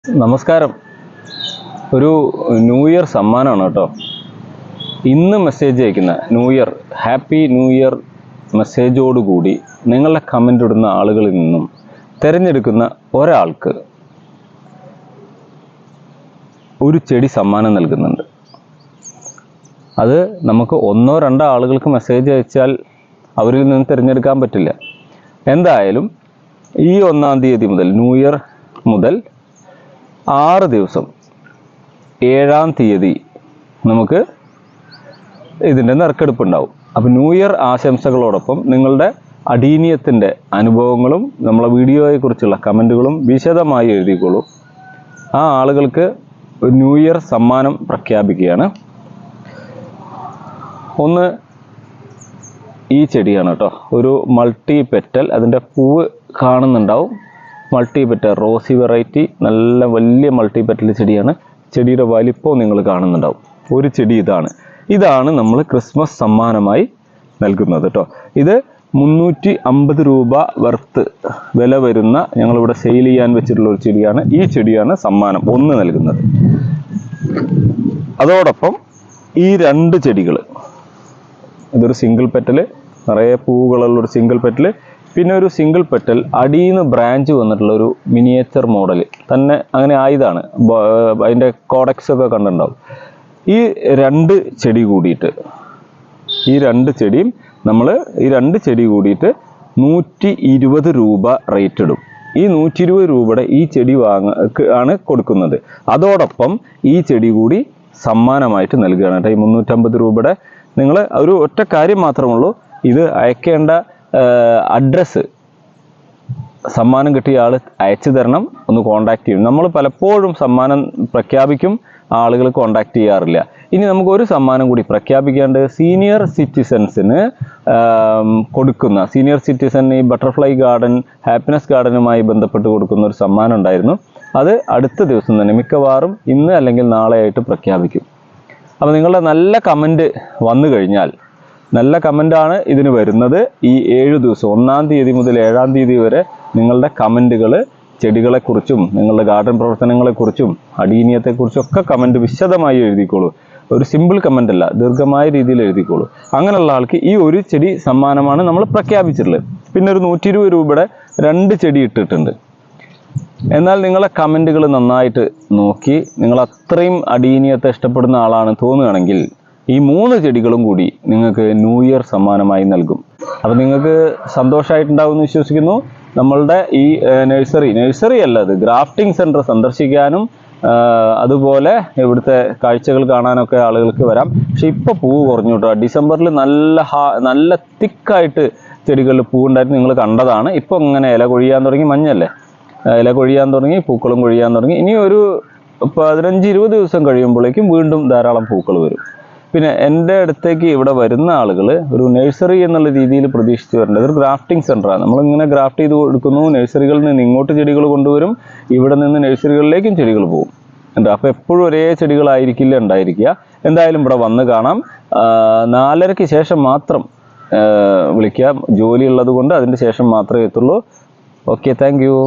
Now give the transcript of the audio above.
നമസ്കാരം. ഒരു new year സമ്മാനമാണ് കേട്ടോ. ഇന്ന് മെസ്സേജ് അയക്കുന്ന ഹാപ്പി ന്യൂ ഇയർ മെസ്സേജോടുകൂടി നിങ്ങളുടെ കമൻ്റ് ഇടുന്ന ആളുകളിൽ നിന്നും തിരഞ്ഞെടുക്കുന്ന ഒരാൾക്ക് ഒരു ചെടി സമ്മാനം നൽകുന്നുണ്ട്. അത് നമുക്ക് ഒന്നോ രണ്ടോ ആളുകൾക്ക് മെസ്സേജ് അയച്ചാൽ അവരിൽ നിന്ന് തിരഞ്ഞെടുക്കാൻ പറ്റില്ല. എന്തായാലും ഈ 1-ാം തീയതി മുതൽ ന്യൂ ഇയർ മുതൽ 6 ദിവസം 7-ാം തീയതി നമുക്ക് ഇതിൻ്റെ നറുക്കെടുപ്പുണ്ടാവും. അപ്പോൾ ന്യൂ ഇയർ ആശംസകളോടൊപ്പം നിങ്ങളുടെ അടീനിയത്തിൻ്റെ അനുഭവങ്ങളും നമ്മളെ വീഡിയോയെക്കുറിച്ചുള്ള കമൻറ്റുകളും വിശദമായി എഴുതിക്കോളൂ. ആ ആളുകൾക്ക് ന്യൂ ഇയർ സമ്മാനം പ്രഖ്യാപിക്കുകയാണ്. ഒന്ന് ഈ ചെടിയാണ് കേട്ടോ. ഒരു മൾട്ടി പെറ്റൽ, അതിൻ്റെ പൂവ് കാണുന്നുണ്ടാവും. മൾട്ടി പെറ്റൽ റോസി വെറൈറ്റി, നല്ല വലിയ മൾട്ടി പെറ്റൽ ചെടിയാണ്. ചെടിയുടെ വലിപ്പം നിങ്ങൾ കാണുന്നുണ്ടാവും. ഒരു ചെടി ഇതാണ് നമ്മൾ ക്രിസ്മസ് സമ്മാനമായി നൽകുന്നത് കേട്ടോ. ഇത് 350 രൂപ വർത്ത് വില വരുന്ന ഞങ്ങളിവിടെ സെയിൽ ചെയ്യാൻ വെച്ചിട്ടുള്ള ഒരു ചെടിയാണ്. ഈ ചെടിയാണ് സമ്മാനം ഒന്ന് നൽകുന്നത്. അതോടൊപ്പം ഈ 2 ചെടികൾ, ഇതൊരു സിംഗിൾ പെറ്റൽ, നിറയെ പൂവുകളുള്ളൊരു സിംഗിൾ പെറ്റൽ, പിന്നെ ഒരു സിംഗിൾ പെറ്റൽ അടിയിൽ നിന്ന് ബ്രാഞ്ച് വന്നിട്ടുള്ള ഒരു മിനിയേച്ചർ മോഡൽ തന്നെ അങ്ങനെ ആയതാണ്. അതിൻ്റെ കോഡക്സ് ഒക്കെ കണ്ടിട്ടുണ്ടാവും. ഈ 2 ചെടി കൂടിയിട്ട്, ഈ 2 ചെടിയും നമ്മൾ 2 ചെടി കൂടിയിട്ട് 120 രൂപ റേറ്റ് ഇടും. ഈ 120 രൂപയുടെ ഈ ചെടി ആണ് കൊടുക്കുന്നത്. അതോടൊപ്പം ഈ ചെടി കൂടി സമ്മാനമായിട്ട് നൽകുകയാണ് കേട്ടോ. ഈ 350 രൂപയുടെ നിങ്ങൾ ഒരു ഒറ്റ കാര്യം മാത്രമേ ഉള്ളൂ, ഇത് അയക്കേണ്ട അഡ്രസ്സ് സമ്മാനം കിട്ടിയ ആൾ അയച്ചു തരണം, ഒന്ന് കോണ്ടാക്ട് ചെയ്യും. നമ്മൾ പലപ്പോഴും സമ്മാനം പ്രഖ്യാപിക്കും, ആളുകൾ കോണ്ടാക്ട് ചെയ്യാറില്ല. ഇനി നമുക്ക് ഒരു സമ്മാനം കൂടി പ്രഖ്യാപിക്കേണ്ടത് സീനിയർ സിറ്റിസൺസിന് കൊടുക്കുന്ന, സീനിയർ സിറ്റിസൺ ഈ ബട്ടർഫ്ലൈ ഗാർഡൻ, ഹാപ്പിനെസ് ഗാർഡനുമായി ബന്ധപ്പെട്ട് കൊടുക്കുന്ന ഒരു സമ്മാനം ഉണ്ടായിരുന്നു. അത് അടുത്ത ദിവസം തന്നെ, മിക്കവാറും ഇന്ന് അല്ലെങ്കിൽ നാളെ ആയിട്ട് പ്രഖ്യാപിക്കും. അപ്പോൾ നിങ്ങളുടെ നല്ല കമൻറ്റ് വന്നു കഴിഞ്ഞാൽ, നല്ല കമൻ്റാണ് ഇതിന് വരുന്നത്. ഈ 7 ദിവസം 1-ാം തീയതി മുതൽ 7-ാം തീയതി വരെ നിങ്ങളുടെ കമൻറ്റുകൾ ചെടികളെക്കുറിച്ചും നിങ്ങളുടെ ഗാർഡൻ പ്രവർത്തനങ്ങളെക്കുറിച്ചും അടീനിയത്തെക്കുറിച്ചും ഒക്കെ കമൻറ്റ് വിശദമായി എഴുതിക്കോളൂ. ഒരു സിമ്പിൾ കമൻ്റ് അല്ല, ദീർഘമായ രീതിയിൽ എഴുതിക്കോളൂ. അങ്ങനെയുള്ള ആൾക്ക് ഈ ഒരു ചെടി സമ്മാനമാണ് നമ്മൾ പ്രഖ്യാപിച്ചിട്ടുള്ളത്. പിന്നെ ഒരു 120 രൂപയുടെ 2 ചെടി ഇട്ടിട്ടുണ്ട്. എന്നാൽ നിങ്ങളെ കമൻറ്റുകൾ നന്നായിട്ട് നോക്കി, നിങ്ങൾ അത്രയും അടീനിയത്തെ ഇഷ്ടപ്പെടുന്ന ആളാണ് തോന്നുകയാണെങ്കിൽ ഈ 3 ചെടികളും കൂടി നിങ്ങൾക്ക് ന്യൂ ഇയർ സമ്മാനമായി നൽകും. അപ്പോൾ നിങ്ങൾക്ക് സന്തോഷമായിട്ടുണ്ടാവും എന്ന് വിശ്വസിക്കുന്നു. നമ്മളുടെ ഈ നഴ്സറി അല്ല, അത് ഗ്രാഫ്റ്റിംഗ് സെൻറ്റർ സന്ദർശിക്കാനും അതുപോലെ ഇവിടുത്തെ കാഴ്ചകൾ കാണാനൊക്കെ ആളുകൾക്ക് വരാം. പക്ഷെ ഇപ്പോൾ പൂവ് കുറഞ്ഞു കേട്ടോ. ഡിസംബറിൽ നല്ല തിക്കായിട്ട് ചെടികളിൽ പൂവുണ്ടായിട്ട് നിങ്ങൾ കണ്ടതാണ്. ഇപ്പോൾ ഇങ്ങനെ ഇല കൊഴിയാൻ തുടങ്ങി, മഞ്ഞല്ലേ, ഇല കൊഴിയാൻ തുടങ്ങി, പൂക്കളും കൊഴിയാൻ തുടങ്ങി. ഇനി ഒരു 15-20 ദിവസം കഴിയുമ്പോഴേക്കും വീണ്ടും ധാരാളം പൂക്കൾ വരും. പിന്നെ എൻ്റെ അടുത്തേക്ക് ഇവിടെ വരുന്ന ആളുകൾ ഒരു നഴ്സറി എന്നുള്ള രീതിയിൽ പ്രതീക്ഷിച്ച് വരേണ്ടത് ഒരു ഗ്രാഫ്റ്റിംഗ് സെൻ്ററാണ്. നമ്മളിങ്ങനെ ഗ്രാഫ്റ്റ് ചെയ്ത് കൊടുക്കുന്നു. നഴ്സറികളിൽ നിന്ന് ഇങ്ങോട്ട് ചെടികൾ കൊണ്ടുവരും, ഇവിടെ നിന്ന് നഴ്സറികളിലേക്കും ചെടികൾ പോകും. എന്താ, അപ്പോൾ എപ്പോഴും ഒരേ ചെടികളായിരിക്കില്ല ഉണ്ടായിരിക്കുക. എന്തായാലും ഇവിടെ വന്ന് കാണാം. 4:30-ക്ക് ശേഷം മാത്രം വിളിക്കാം. ജോലി ഉള്ളത് കൊണ്ട് അതിൻ്റെ ശേഷം മാത്രമേ എത്തുള്ളൂ. Okay, thank U.